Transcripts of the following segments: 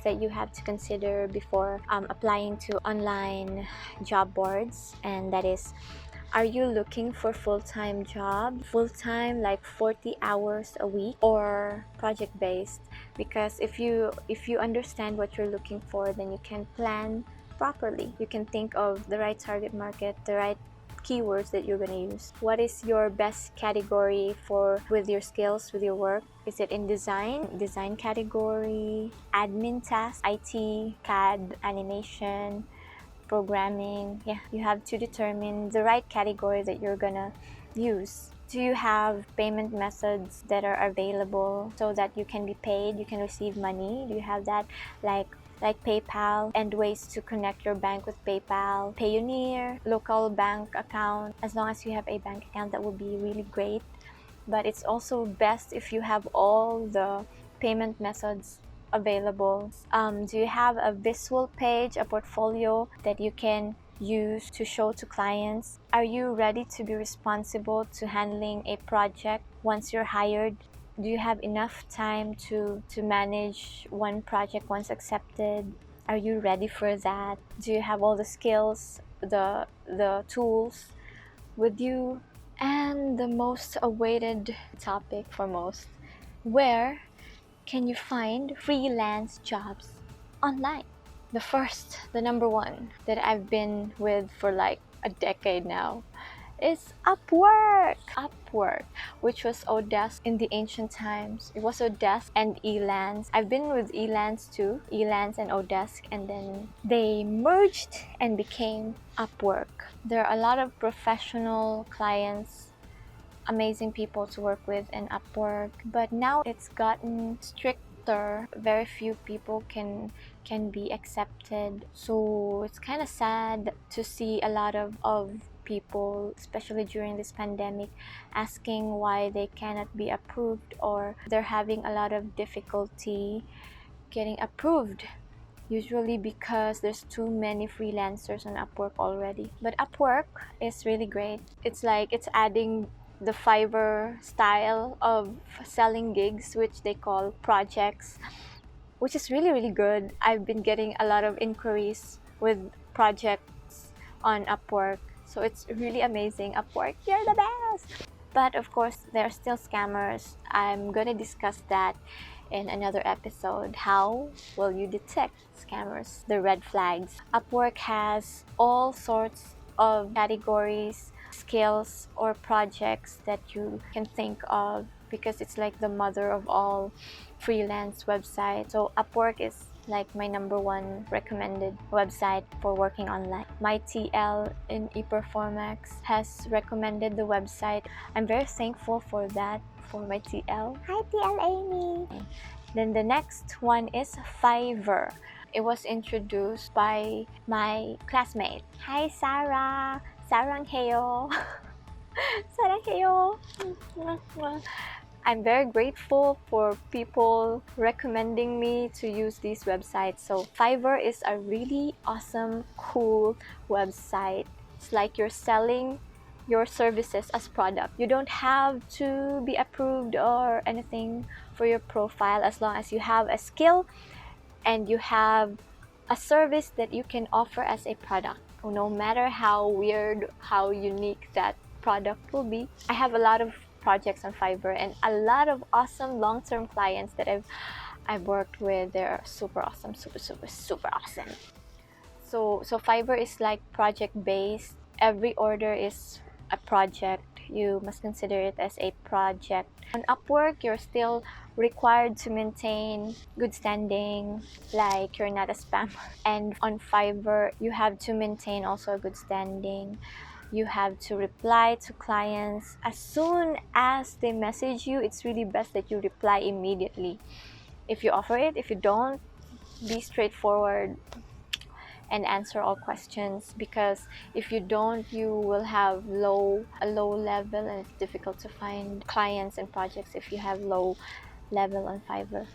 that you have to consider before applying to online job boards, and that is, are you looking for full-time job, full-time like 40 hours a week, or project-based? Because if you understand what you're looking for, then you can plan properly. You can think of the right target market, the right keywords that you're going to use. What is your best category for with your skills, with your work? Is it in design category, admin tasks, IT, CAD, animation, programming? Yeah, you have to determine the right category that you're gonna use. Do you have payment methods that are available so that you can be paid, you can receive money? Do you have that, like PayPal, and ways to connect your bank with PayPal, Payoneer, local bank account? As long as you have a bank account, that would be really great. But it's also best if you have all the payment methods available. Do you have a visual page, a portfolio that you can use to show to clients? Are you ready to be responsible to handling a project once you're hired? Do you have enough time to manage one project once accepted? Are you ready for that? Do you have all the skills, the tools with you? And the most awaited topic for most, where can you find freelance jobs online? The number one that I've been with for like a decade now is Upwork. Upwork, which was Odesk in the ancient times. It was Odesk and Elance. I've been with Elance too, Elance and Odesk, and then they merged and became Upwork. There are a lot of professional clients, amazing people to work with in Upwork, but now it's gotten stricter. Very few people can be accepted, so it's kind of sad to see a lot of people, especially during this pandemic, asking why they cannot be approved, or they're having a lot of difficulty getting approved, usually because there's too many freelancers on Upwork already. But Upwork is really great. It's like it's adding the Fiverr style of selling gigs, which they call projects, which is really, really good. I've been getting a lot of inquiries with projects on Upwork, so it's really amazing. Upwork, you're the best! But of course, there are still scammers. I'm gonna discuss that in another episode. How will you detect scammers? The red flags. Upwork has all sorts of categories, skills, or projects that you can think of, because it's like the mother of all freelance websites. So Upwork is like my number one recommended website for working online. My TL in ePerformax has recommended the website. I'm very thankful for that, for my TL. Hi TL Amy! Then the next one is Fiverr. It was introduced by my classmate. Hi Sarah! Saranghayo! Saranghayo! I'm very grateful for people recommending me to use these websites. So Fiverr is a really awesome, cool website. It's like you're selling your services as product. You don't have to be approved or anything for your profile, as long as you have a skill and you have a service that you can offer as a product. No matter how weird, how unique that product will be. I have a lot of projects on Fiverr and a lot of awesome long-term clients that I've worked with. They're super awesome, super awesome. So Fiverr is like project-based. Every order is a project. You must consider it as a project. On Upwork, you're still required to maintain good standing, like you're not a spammer. And on Fiverr, you have to maintain also a good standing. You have to reply to clients as soon as they message you. It's really best that you reply immediately if you offer it. If you don't, be straightforward and answer all questions, because if you don't, you will have a low level, and it's difficult to find clients and projects if you have low level on Fiverr.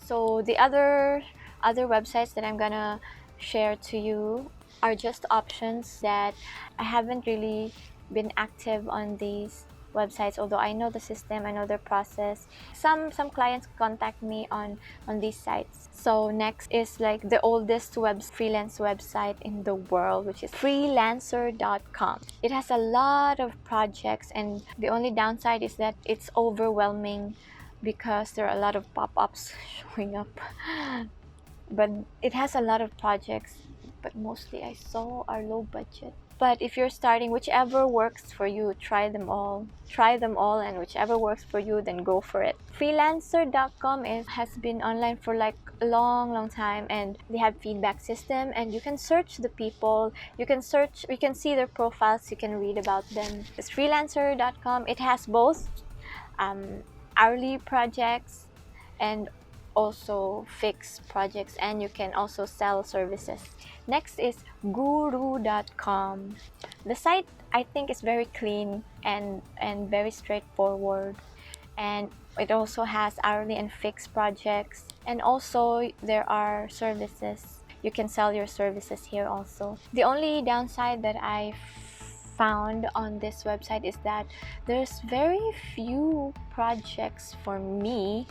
So the other websites that I'm gonna share to you are just options that I haven't really been active on these websites, although I know the system, I know their process. Some clients contact me on these sites. So next is like the oldest freelance website in the world, which is Freelancer.com. It has a lot of projects, and the only downside is that it's overwhelming because there are a lot of pop-ups showing up. But it has a lot of projects, but mostly I saw are low budget. But if you're starting, whichever works for you, try them all, and whichever works for you, then go for it. Freelancer.com has been online for like a long time, and they have feedback system, and you can search the people, you can see their profiles, you can read about them. It's Freelancer.com. It has both hourly projects and also fixed projects, and you can also sell services. Next is Guru.com. The site, I think, is very clean and very straightforward, and it also has hourly and fixed projects, and also there are services. You can sell your services here also. The only downside that I found on this website is that there's very few projects for me,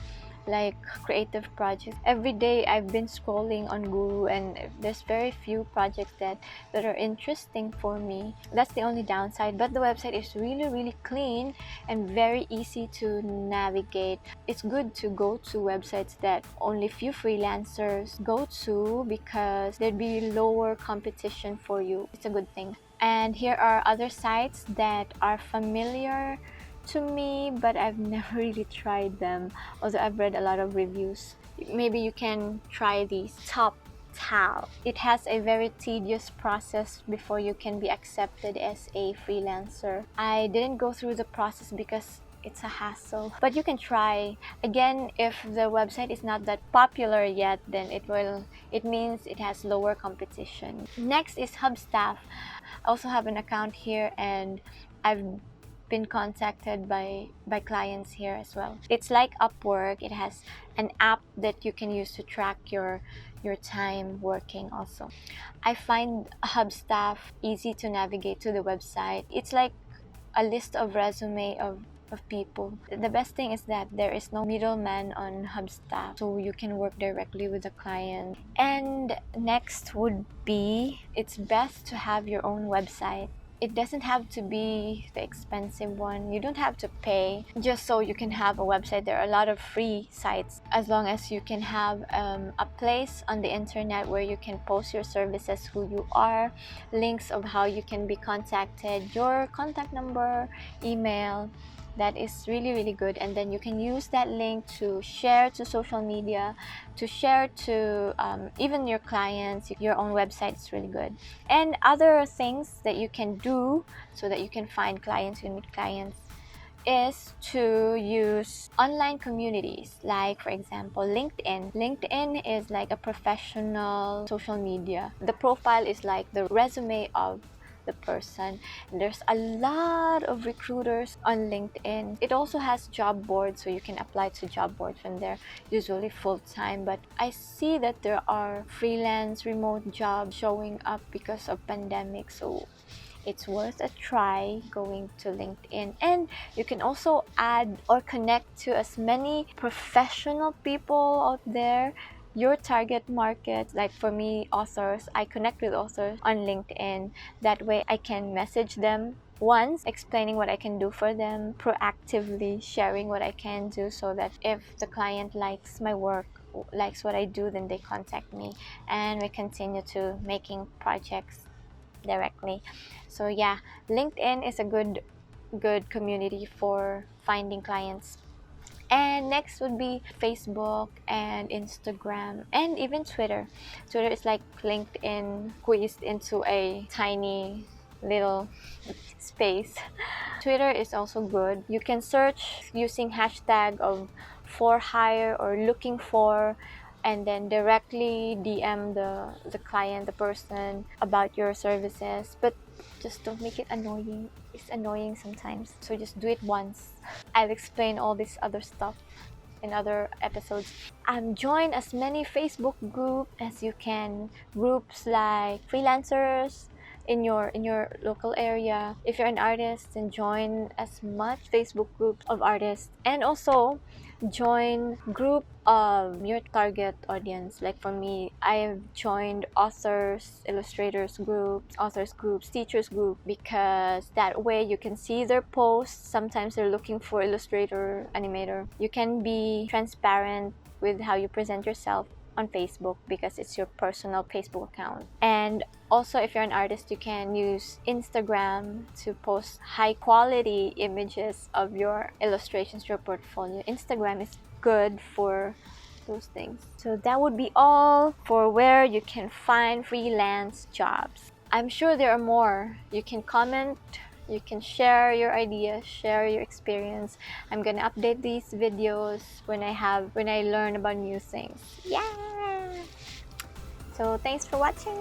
like creative projects. Every day I've been scrolling on Guru, and there's very few projects that are interesting for me. That's the only downside, but the website is really clean and very easy to navigate. It's good to go to websites that only few freelancers go to, because there'd be lower competition for you. It's a good thing. And here are other sites that are familiar to me, but I've never really tried them, although I've read a lot of reviews. Maybe you can try these. TopTal. It has a very tedious process before you can be accepted as a freelancer. I didn't go through the process because it's a hassle, but you can try. Again, if the website is not that popular yet, then it means it has lower competition. Next is Hubstaff. I also have an account here, and I've been contacted by clients here as well. It's like Upwork. It has an app that you can use to track your time working also. I find Hubstaff easy to navigate to the website. It's like a list of resume of people. The best thing is that there is no middleman on Hubstaff, so you can work directly with the client. And next would be, it's best to have your own website. It doesn't have to be the expensive one. You don't have to pay just so you can have a website. There are a lot of free sites, as long as you can have a place on the internet where you can post your services, who you are, links of how you can be contacted, your contact number, email. That is really good, and then you can use that link to share to social media, to share to even your clients. Your own website is really good. And other things that you can do so that you can find clients and meet clients is to use online communities, like for example LinkedIn. LinkedIn is like a professional social media. The profile is like the resume of the person. There's a lot of recruiters on LinkedIn. It also has job boards, so you can apply to job boards from there, usually full-time. But I see that there are freelance remote jobs showing up because of pandemic, so it's worth a try going to LinkedIn. And you can also add or connect to as many professional people out there, your target market. Like for me, authors, I connect with authors on LinkedIn. That way I can message them once, explaining what I can do for them, proactively sharing what I can do, so that if the client likes my work, likes what I do, then they contact me and we continue to making projects directly. So yeah, LinkedIn is a good community for finding clients. And next would be Facebook and Instagram and even Twitter. Twitter is like LinkedIn squeezed into a tiny little space. Twitter is also good. You can search using hashtag of for hire or looking for, and then directly DM the client, the person, about your services. But just don't make it annoying. It's annoying sometimes, so just do it once. I'll explain all this other stuff in other episodes. Join as many Facebook groups as you can. Groups like freelancers, in your local area. If you're an artist, then join as much Facebook groups of artists, and also join group of your target audience. Like for me, I've joined authors, illustrators groups, authors groups, teachers group, because that way you can see their posts. Sometimes they're looking for illustrator, animator. You can be transparent with how you present yourself on Facebook because it's your personal Facebook account. And also, if you're an artist, you can use Instagram to post high quality images of your illustrations, your portfolio. Instagram is good for those things. So that would be all for where you can find freelance jobs. I'm sure there are more. You can comment, you can share your ideas, share your experience. I'm gonna update these videos when I learn about new things. Yeah! So thanks for watching.